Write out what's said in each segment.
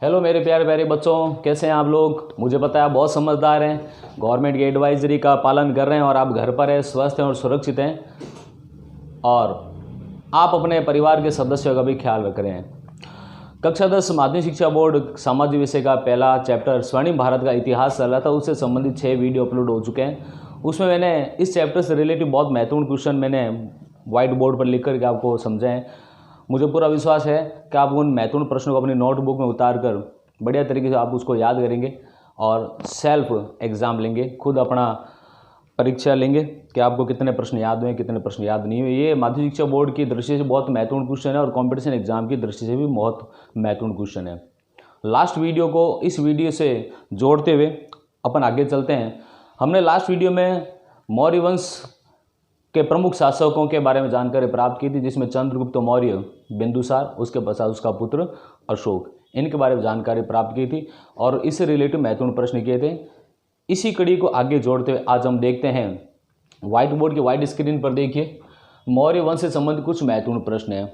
Hello मेरे प्यारे प्यारे बच्चों, कैसे हैं आप लोग। मुझे पता है आप बहुत समझदार हैं, गवर्नमेंट की एडवाइजरी का पालन कर रहे हैं और आप घर पर हैं, स्वस्थ हैं और सुरक्षित हैं और आप अपने परिवार के सदस्यों का भी ख्याल रख रहे हैं। कक्षा 10 माध्यमिक शिक्षा बोर्ड सामाजिक विषय का पहला चैप्टर स्वर्णिम भारत का इतिहास चल रहा था, उससे संबंधित 6 वीडियो अपलोड हो चुके हैं। उसमें मैंने इस चैप्टर से रिलेटिव बहुत महत्वपूर्ण क्वेश्चन मैंने व्हाइट बोर्ड पर लिख करके आपको समझाएं। मुझे पूरा विश्वास है कि आप उन महत्वपूर्ण प्रश्नों को अपनी नोटबुक में उतार कर बढ़िया तरीके से आप उसको याद करेंगे और सेल्फ एग्ज़ाम लेंगे, खुद अपना परीक्षा लेंगे कि आपको कितने प्रश्न याद हुए, कितने प्रश्न याद नहीं हुए। ये माध्यमिक शिक्षा बोर्ड की दृष्टि से बहुत महत्वपूर्ण क्वेश्चन है और कॉम्पिटिशन एग्जाम की दृष्टि से भी बहुत महत्वपूर्ण क्वेश्चन है। लास्ट वीडियो को इस वीडियो से जोड़ते हुए अपन आगे चलते हैं। हमने लास्ट वीडियो में मौर्य वंश के प्रमुख शासकों के बारे में जानकारी प्राप्त की थी, जिसमें चंद्रगुप्त मौर्य, बिंदुसार, उसके पश्चात उसका पुत्र अशोक, इनके बारे में जानकारी प्राप्त की थी और इससे रिलेटेड महत्वपूर्ण प्रश्न किए थे। इसी कड़ी को आगे जोड़ते हुए आज हम देखते हैं व्हाइट बोर्ड की व्हाइट स्क्रीन पर देखिए मौर्य वंश से संबंधित कुछ महत्वपूर्ण प्रश्न हैं।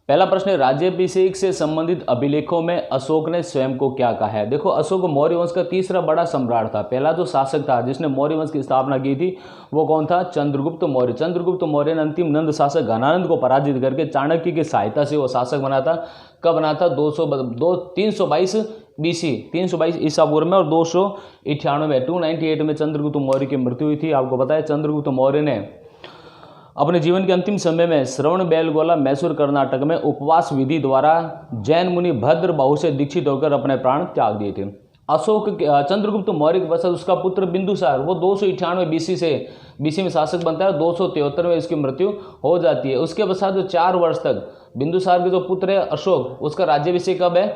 पहला प्रश्न है, राज्याभिषेक से संबंधित अभिलेखों में अशोक ने स्वयं को क्या कहा है। देखो, अशोक मौर्य वंश का तीसरा बड़ा सम्राट था। पहला जो शासक था जिसने मौर्य वंश की स्थापना की थी वो कौन था? चंद्रगुप्त मौर्य। चंद्रगुप्त मौर्य ने अंतिम नंद शासक घनानंद को पराजित करके चाणक्य की सहायता से वो शासक बना था। कब बना था? 322 BC, 322 ईसा पूर्व में और 298 में चंद्रगुप्त मौर्य की मृत्यु हुई थी। आपको पता है चंद्रगुप्त मौर्य ने अपने जीवन के अंतिम समय में श्रवण बेलगोला, मैसूर, कर्नाटक में उपवास विधि द्वारा जैन मुनि भद्र बाहु से दीक्षित होकर अपने प्राण त्याग दिए थे। चंद्रगुप्त मौर्य के पश्चात उसका पुत्र बिंदुसार, वो 298 BC में शासक बनता है, 273 में इसकी मृत्यु हो जाती है। उसके पश्चात जो 4 वर्ष तक बिंदुसार के जो पुत्र है अशोक, उसका राज्याभिषेक कब है?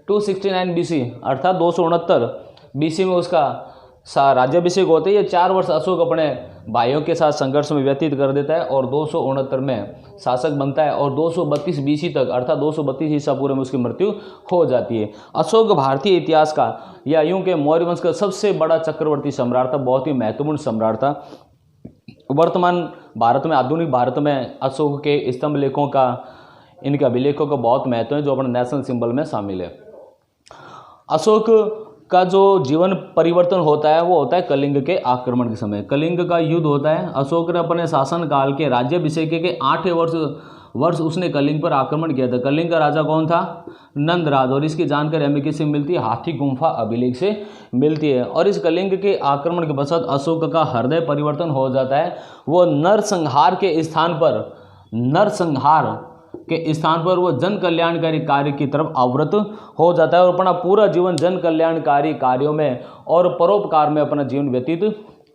269 BC अर्थात 269 BC में उसका राज्याभिषेक होते ही 4 वर्ष अशोक अपने भाइयों के साथ संघर्ष में व्यतीत कर देता है और 269 में शासक बनता है और 232 BC तक अर्थात 232 ईसा पूर्व में उसकी मृत्यु हो जाती है। अशोक भारतीय इतिहास का या यूं के मौर्य वंश का सबसे बड़ा चक्रवर्ती सम्राट था, बहुत ही महत्वपूर्ण सम्राट था। वर्तमान भारत में, आधुनिक भारत में अशोक के स्तंभ लेखों का, इनके अभिलेखों का बहुत महत्व है जो अपने नेशनल सिंबल में शामिल है। अशोक का जो जीवन परिवर्तन होता है वो होता है कलिंग के आक्रमण के समय। कलिंग का युद्ध होता है। अशोक ने अपने शासन काल के राज्याभिषेक के 8वें वर्ष उसने कलिंग पर आक्रमण किया था। कलिंग का राजा कौन था? नंदराज। और इसकी जानकारी हमें किससे मिलती है? हाथी गुम्फा अभिलेख से मिलती है। और इस कलिंग के आक्रमण के पश्चात अशोक का हृदय परिवर्तन हो जाता है। वो नरसंहार के स्थान पर वो जन कल्याणकारी कार्य की तरफ आवृत हो जाता है और अपना पूरा जीवन जन कल्याणकारी कार्यों में और परोपकार में अपना जीवन व्यतीत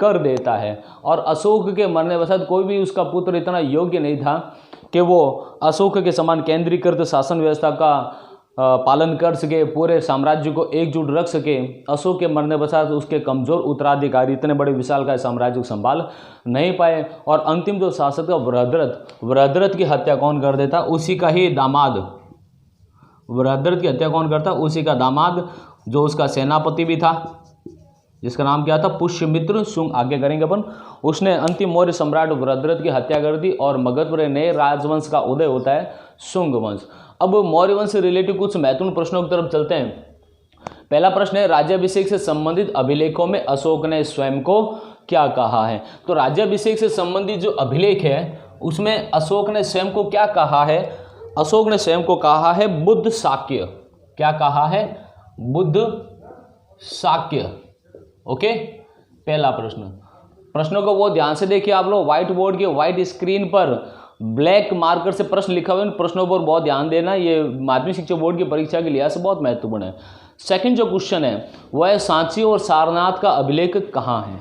कर देता है। और अशोक के मरने के बाद कोई भी उसका पुत्र इतना योग्य नहीं था कि वो अशोक के समान केंद्रीकृत शासन व्यवस्था का पालन कर सके, पूरे साम्राज्य को एकजुट रख सके। अशोक के मरने के बाद उसके कमजोर उत्तराधिकारी इतने बड़े विशालकाय साम्राज्य को संभाल नहीं पाए और अंतिम जो शासक था वृहद्रथ की हत्या कौन कर देता? उसी का ही दामाद। वृहद्रथ की हत्या कौन करता? उसी का दामाद, जो उसका सेनापति भी था, जिसका नाम क्या था? पुष्यमित्र शुंग। आगे करेंगे अपन। उसने अंतिम मौर्य सम्राट वृहद्रथ की हत्या कर दी और मगध पर नए राजवंश का उदय होता है, शुंग वंश। अब मौर्य वंश से रिलेटेड कुछ महत्वपूर्ण प्रश्नों की तरफ चलते हैं। पहला प्रश्न है, राज्याभिषेक से संबंधित अभिलेखों में अशोक ने स्वयं को क्या कहा है। तो राज्याभिषेक से संबंधित जो अभिलेख है उसमें अशोक ने स्वयं को क्या कहा है? अशोक ने स्वयं को कहा है बुद्ध शाक्य। क्या कहा है? बुद्ध शाक्य। ओके, पहला प्रश्नों को वो ध्यान से देखिए आप लोग। व्हाइट बोर्ड के व्हाइट स्क्रीन पर ब्लैक मार्कर से प्रश्न लिखा हुआ है, प्रश्नों पर बहुत ध्यान देना। ये माध्यमिक शिक्षा बोर्ड की परीक्षा के लिहाज से बहुत महत्वपूर्ण है। सेकंड जो क्वेश्चन है वह है, सांची और सारनाथ का अभिलेख कहाँ है।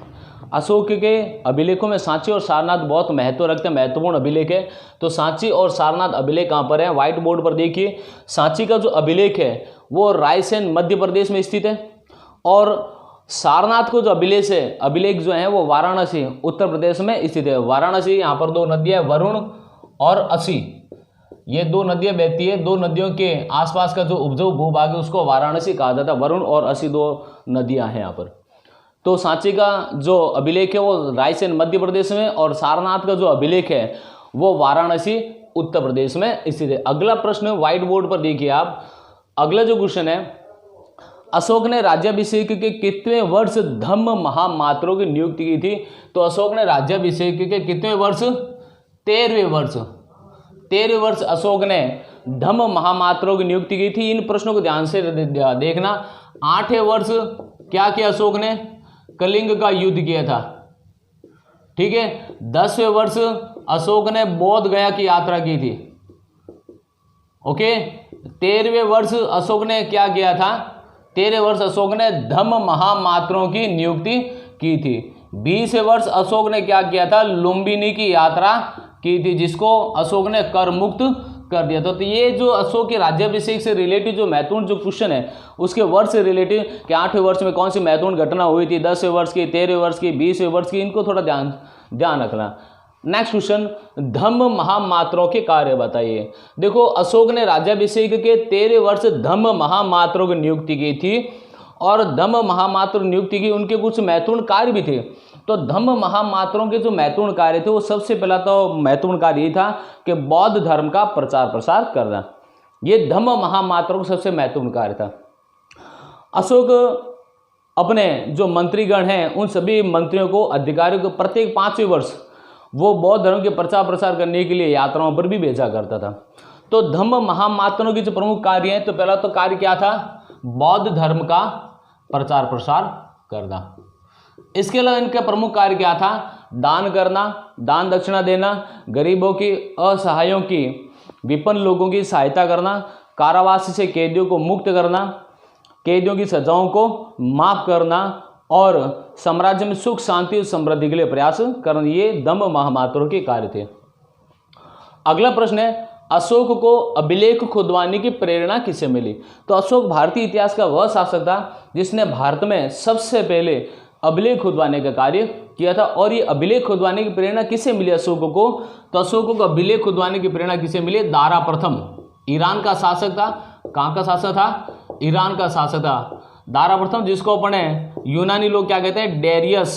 अशोक के अभिलेखों में सांची और सारनाथ बहुत महत्व रखते हैं, महत्वपूर्ण अभिलेख है। तो सांची और सारनाथ अभिलेख कहाँ पर है? व्हाइट बोर्ड पर देखिए। सांची का जो अभिलेख है वो रायसेन मध्य प्रदेश में स्थित है और सारनाथ को जो अभिलेख जो है वो वाराणसी उत्तर प्रदेश में स्थित है। वाराणसी, यहाँ पर 2 नदियाँ, वरुण और असी, ये 2 नदियाँ बहती है। 2 नदियों के आसपास का जो उपजाऊ भूभाग है उसको वाराणसी कहा जाता है। वरुण और असी 2 नदियाँ हैं यहाँ पर। तो सांची का जो अभिलेख है वो रायसेन मध्य प्रदेश में और सारनाथ का जो अभिलेख है वो वाराणसी उत्तर प्रदेश में स्थित है। अगला प्रश्न व्हाइट बोर्ड पर देखिए आप, अगला जो क्वेश्चन है, अशोक ने राज्याभिषेक के कितने वर्ष धम्म महामात्रों की नियुक्ति की थी? तो अशोक ने राज्याभिषेक के कितने वर्ष? 13वें वर्ष। 13वें वर्ष अशोक ने धम्म महामात्रों की नियुक्ति की थी। इन प्रश्नों को ध्यान से देखना। 8वें वर्ष क्या किया अशोक ने? कलिंग का युद्ध किया था, ठीक है। 10वें वर्ष अशोक ने बोध गया की यात्रा की थी, ओके। 13वें वर्ष अशोक ने क्या किया था? 13वें वर्ष अशोक ने धम्म महामात्रों की नियुक्ति की थी। 20वें वर्ष अशोक ने क्या किया था? लुम्बिनी की यात्रा की थी, जिसको अशोक ने कर मुक्त कर दिया था। तो ये जो अशोक के राज्याभिषेक से रिलेटेड जो महत्वपूर्ण जो क्वेश्चन है, उसके वर्ष से रिलेटेड कि 8वें वर्ष में कौन सी महत्वपूर्ण घटना हुई थी, 10वें वर्ष की, 13वें वर्ष की, 20वें वर्ष की, इनको थोड़ा ध्यान रखना। नेक्स्ट क्वेश्चन, धम्म महामात्रों के कार्य बताइए। देखो, अशोक ने राज्याभिषेक के 13वें वर्ष धम्म महामात्रों की नियुक्ति की थी, और धम्म महामात्र नियुक्ति की उनके कुछ महत्वपूर्ण कार्य भी थे। तो धम्म महामात्रों के जो महत्वपूर्ण कार्य थे, वो सबसे पहला तो महत्वपूर्ण कार्य ये था कि बौद्ध धर्म का प्रचार प्रसार करना। ये धम्म महामात्रों का सबसे महत्वपूर्ण कार्य था। अशोक अपने जो मंत्रीगण हैं, उन सभी मंत्रियों को, अधिकारियों को प्रत्येक 5वें वर्ष वो बौद्ध धर्म के प्रचार प्रसार करने के लिए यात्राओं पर भी भेजा करता था। तो धम्म महामात्रों के जो प्रमुख कार्य हैं, तो पहला तो कार्य क्या था? बौद्ध धर्म का प्रचार प्रसार करना। इसके अलावा इनका प्रमुख कार्य क्या था? दान करना, दान दक्षिणा देना, गरीबों की, असहायों की, विपन्न लोगों की सहायता करना, कारावास से कैदियों को मुक्त करना, कैदियों की सजाओं को माफ करना, और साम्राज्य में सुख शांति और समृद्धि के लिए प्रयास करना। ये धम्म महामात्रों के कार्य थे। अगला प्रश्न है, अशोक को अभिलेख खुदवाने की प्रेरणा किससे मिली? तो अशोक भारतीय इतिहास का वह शासक था जिसने भारत में सबसे पहले अभिलेख खुदवाने का कार्य किया था। और ये अभिलेख खुदवाने की प्रेरणा किससे मिली अशोक को? तो अशोक को अभिलेख खुदवाने की प्रेरणा किससे मिली? दारा प्रथम, ईरान का शासक था। कहाँ का शासक था? ईरान का शासक था दारा प्रथम, जिसको अपने यूनानी लोग क्या कहते हैं? डेरियस,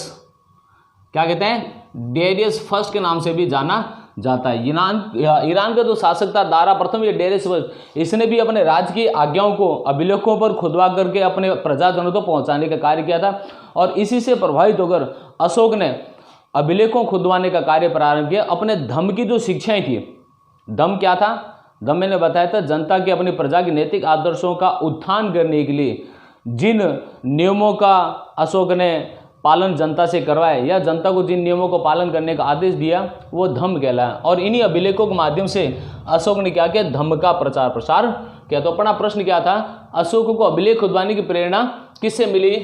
क्या कहते हैं? डेरियस फर्स्ट के नाम से भी जाना जाता है। ईरान का जो शासक था दारा प्रथम, ये डेरियस फर्स्ट, इसने भी अपने राज्य की आज्ञाओं को अभिलेखों पर खुदवा करके अपने प्रजाजनों तक पहुंचाने का कार्य किया था। और इसी से प्रभावित होकर अशोक ने अभिलेखों खुदवाने का कार्य प्रारंभ किया। अपने धम्म की जो शिक्षाएं थी, धम्म क्या था? धम्म मैंने बताया था, जनता के, अपनी प्रजा के नैतिक आदर्शों का उत्थान करने के लिए जिन नियमों का अशोक ने पालन जनता से करवाया, या जनता को जिन नियमों को पालन करने का आदेश दिया, वो धम्म कहलाया। और इन्हीं अभिलेखों के माध्यम से अशोक ने क्या किया? धम्म का प्रचार प्रसार किया। तो अपना प्रश्न क्या था? अशोक को अभिलेख खुदवाने की प्रेरणा किससे मिली?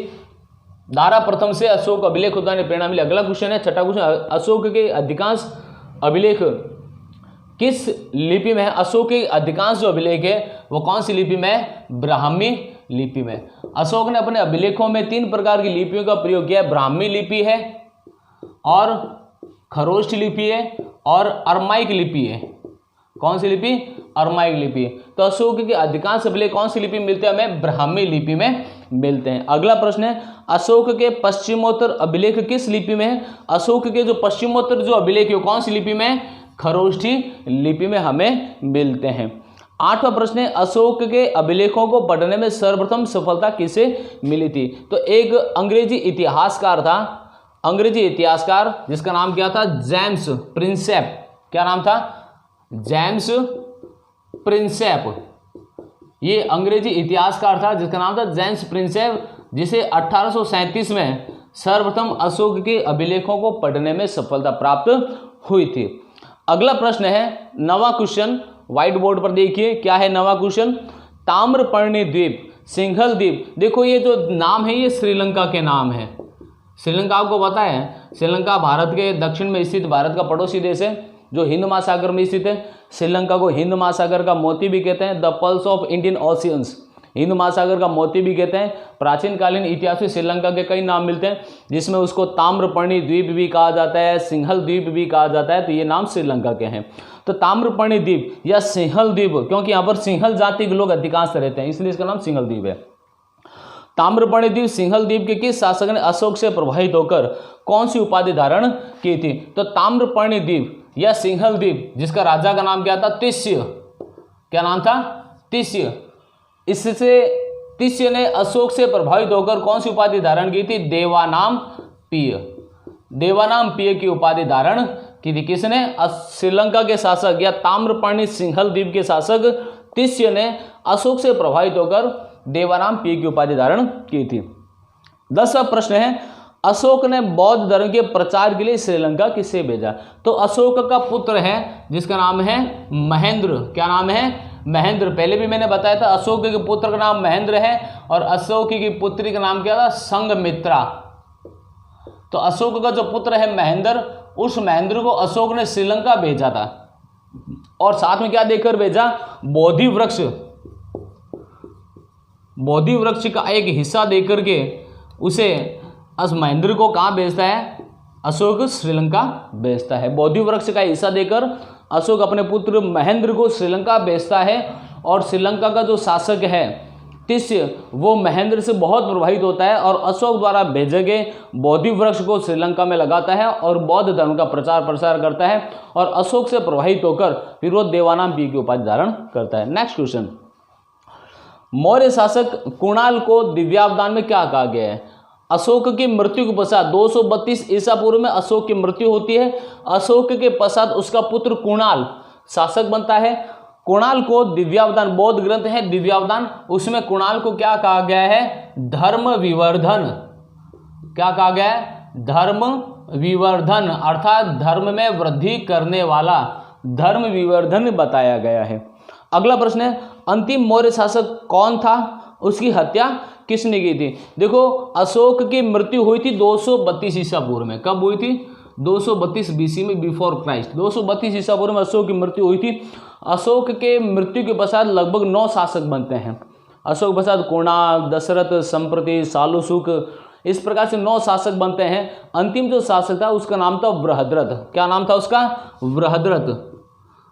दारा प्रथम से अशोक को अभिलेख खुदवाने की प्रेरणा मिली। अगला क्वेश्चन है, छठा क्वेश्चन, अशोक के अधिकांश अभिलेख किस लिपि में है? अशोक के अधिकांश जो अभिलेख है वो कौन सी लिपि में है? ब्राह्मी लिपि में। अशोक ने अपने अभिलेखों में 3 प्रकार की लिपियों का प्रयोग किया है। ब्राह्मी लिपि है, और खरोष्ठ लिपि है, और अरमाइक लिपि है। कौन सी लिपि? अरमाइक लिपि। तो अशोक के अधिकांश अभिलेख कौन सी लिपि में मिलते हैं? हमें ब्राह्मी लिपि में मिलते हैं। अगला प्रश्न है, अशोक के पश्चिमोत्तर अभिलेख किस लिपि में है? अशोक के जो पश्चिमोत्तर जो अभिलेख है कौन सी लिपि में? खरोष्ठी लिपि में हमें मिलते हैं। 8वां प्रश्न है, अशोक के अभिलेखों को पढ़ने में सर्वप्रथम सफलता किसे मिली थी? तो एक अंग्रेजी इतिहासकार था, अंग्रेजी इतिहासकार, जिसका नाम क्या था? James Prinsep. क्या नाम था? James Prinsep. ये अंग्रेजी इतिहासकार था जिसका नाम था जेम्स प्रिंसेप, जिसे 1837 में सर्वप्रथम अशोक के अभिलेखों को पढ़ने में सफलता प्राप्त हुई थी। अगला प्रश्न है, नवा क्वेश्चन, व्हाइट बोर्ड पर देखिए क्या है नवा क्वेश्चन। ताम्रपर्णी द्वीप, सिंघल द्वीप। देखो ये जो नाम है ये श्रीलंका के नाम है। श्रीलंका आपको पता है, श्रीलंका भारत के दक्षिण में स्थित भारत का पड़ोसी देश है जो हिंद महासागर में स्थित है। श्रीलंका को हिंद महासागर का मोती भी कहते हैं, the pulse of Indian oceans, Hind महासागर का मोती भी कहते हैं। प्राचीन कालीन इतिहास में श्रीलंका के कई नाम मिलते हैं, जिसमें उसको ताम्रपर्णी द्वीप भी कहा जाता है, सिंघल द्वीप भी कहा जाता है। तो ये नाम श्रीलंका के हैं। तो ताम्रपर्णी द्वीप या सिंहल द्वीप, क्योंकि यहाँ पर सिंहल जाति के लोग अधिकांश रहते हैं, इसलिए इसका नाम सिंहल द्वीप है। ताम्रपर्णी द्वीप, सिंहल द्वीप के किस शासक ने अशोक से प्रभावित होकर कौन सी उपाधि धारण की थी? तो ताम्रपर्णी द्वीप या सिंहल द्वीप, जिसका राजा का नाम क्या था? तिस्य। क्या नाम था? तिस्य। इससे तिष्य ने अशोक से प्रभावित होकर कौन सी उपाधि धारण की थी? देवानामपीय। देवानामपीय की उपाधि धारण की थी किसने? श्रीलंका के शासक या ताम्रपर्णी सिंहल द्वीप के शासक तिष्य ने अशोक से प्रभावित होकर देवानामपीय की उपाधि धारण की थी। 10वां प्रश्न है, अशोक ने बौद्ध धर्म के प्रचार के लिए श्रीलंका किसे भेजा? तो अशोक का पुत्र है जिसका नाम है महेंद्र। क्या नाम है? महेंद्र। पहले भी मैंने बताया था अशोक के पुत्र का नाम महेंद्र है और अशोक की पुत्री का नाम क्या था? संघमित्रा। तो अशोक का जो पुत्र है महेंद्र, उस महेंद्र को अशोक ने श्रीलंका भेजा था और साथ में क्या देकर भेजा? बोधि वृक्ष। बोधि वृक्ष का एक हिस्सा देकर के उसे महेंद्र को कहाँ भेजता है? अशोक श्रीलंका भेजता है। बोधि वृक्ष का हिस्सा देकर अशोक अपने पुत्र महेंद्र को श्रीलंका भेजता है और श्रीलंका का जो शासक है तिष्य, वो महेंद्र से बहुत प्रभावित होता है और अशोक द्वारा भेजे गए बोधि वृक्ष को श्रीलंका में लगाता है और बौद्ध धर्म का प्रचार प्रसार करता है और अशोक से प्रभावित होकर फिर वो देवानामपीय की उपाधि धारण करता है। नेक्स्ट क्वेश्चन, मौर्य शासक कुणाल को दिव्यावदान में क्या कहा गया है? अशोक की मृत्यु के पश्चात 232 ईसा पूर्व में अशोक की मृत्यु होती है। अशोक के पश्चात उसका पुत्र कुणाल शासक बनता है। कुणाल को दिव्यावदान, बौद्ध ग्रंथ है दिव्यावदान, उसमें कुणाल को क्या कहा गया है? धर्म विवर्धन। क्या कहा गया है? धर्म विवर्धन, अर्थात धर्म में वृद्धि करने वाला, धर्म विवर्धन बताया गया है। अगला प्रश्न है, अंतिम मौर्य शासक कौन था? उसकी हत्या किसने की थी? देखो, अशोक की मृत्यु हुई थी 232 ईसा पूर्व में। कब हुई थी? 232 बीसी में, बिफोर क्राइस्ट। 232 ईसा पूर्व में अशोक की मृत्यु हुई थी। अशोक के मृत्यु के पश्चात लगभग 9 शासक बनते हैं। अशोक पश्चात कुणाल, दशरथ, संप्रति, सालुशुक, इस प्रकार से 9 शासक बनते हैं। अंतिम जो शासक था उसका नाम था बृहद्रथ। क्या नाम था उसका? बृहद्रथ।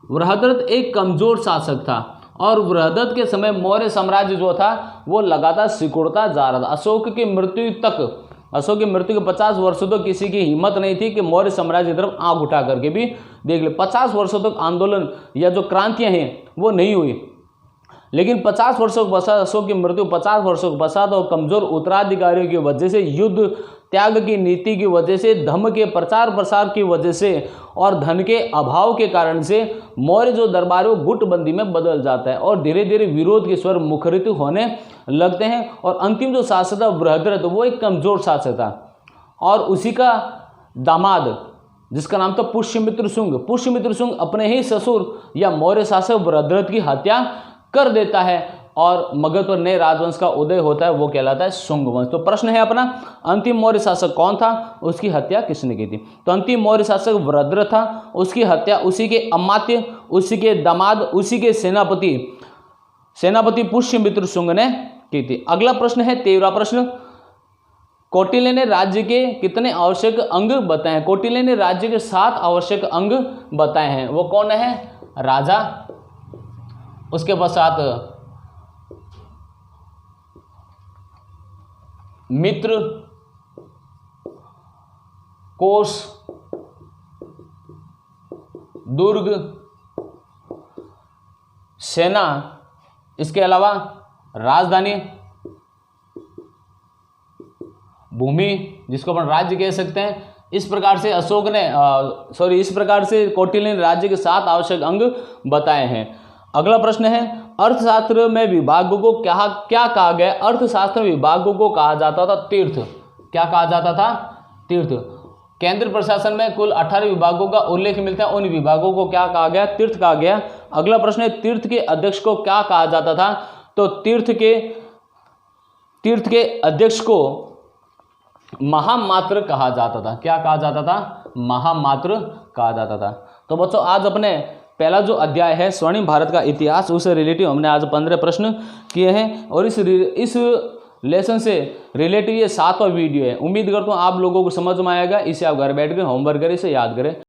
बृहद्रथ एक कमजोर शासक था और बृहद्रथ के समय मौर्य साम्राज्य जो था वो लगातार सिकुड़ता जा रहा था। अशोक की मृत्यु तक, अशोक की मृत्यु के 50 वर्षों तक किसी की हिम्मत नहीं थी कि मौर्य साम्राज्य की तरफ आंख उठा करके भी देख ले। 50 वर्षों तक आंदोलन या जो क्रांतियां हैं वो नहीं हुई, लेकिन 50 वर्षों के पश्चात अशोक की मृत्यु 50 वर्षों के पश्चात और कमजोर उत्तराधिकारियों की वजह से, युद्ध त्याग की नीति की वजह से, धर्म के प्रचार प्रसार की वजह से और धन के अभाव के कारण से मौर्य जो दरबार है गुटबंदी में बदल जाता है और धीरे धीरे विरोध के स्वर मुखरित होने लगते हैं। और अंतिम जो शासक था बृहद्रथ, वो एक कमजोर शासक था और उसी का दामाद जिसका नाम था पुष्यमित्र शुंग, पुष्यमित्र शुंग अपने ही ससुर या मौर्य शासक बृहद्रथ की हत्या कर देता है और मगध पर नए राजवंश का उदय होता है, वो कहलाता है शुंग वंश। तो प्रश्न है अपना, अंतिम मौर्य शासक कौन था? उसकी हत्या किसने की थी? तो अंतिम मौर्य शासक बृहद्रथ था, उसकी हत्या उसी के अमात्य, उसी के दामाद, उसी के सेनापति पुष्यमित्र शुंग ने की थी। अगला प्रश्न है 13वां प्रश्न, कौटिल्य ने राज्य के कितने आवश्यक अंग बताए हैं? कौटिल्य ने राज्य के 7 आवश्यक अंग बताए हैं। वो कौन है? राजा, उसके पश्चात मित्र, कोष, दुर्ग, सेना, इसके अलावा राजधानी, भूमि जिसको अपन राज्य कह सकते हैं। इस प्रकार से अशोक ने इस प्रकार से कौटिल्य ने राज्य के 7 आवश्यक अंग बताए हैं। अगला प्रश्न है, अर्थशास्त्र में विभागों को क्या कहा गया? अर्थशास्त्र विभागों को कहा जाता था तीर्थ। क्या कहा जाता था? तीर्थ। केंद्र प्रशासन में कुल 18 विभागों का उल्लेख मिलता है, उन विभागों को क्या कहा गया? तीर्थ कहा गया। अगला प्रश्न है, तीर्थ के अध्यक्ष को क्या कहा जाता था? तो तीर्थ के अध्यक्ष को महामात्र कहा जाता था। क्या कहा जाता था? महामात्र कहा जाता था। तो बच्चों, आज अपने पहला जो अध्याय है स्वर्णिम भारत का इतिहास, उससे रिलेटिव हमने आज 15 प्रश्न किए हैं और इस लेसन से रिलेटिव ये 7वां वीडियो है। उम्मीद करता हूँ आप लोगों को समझ में आएगा। इसे आप घर बैठ कर होमवर्क करें, इसे याद करें।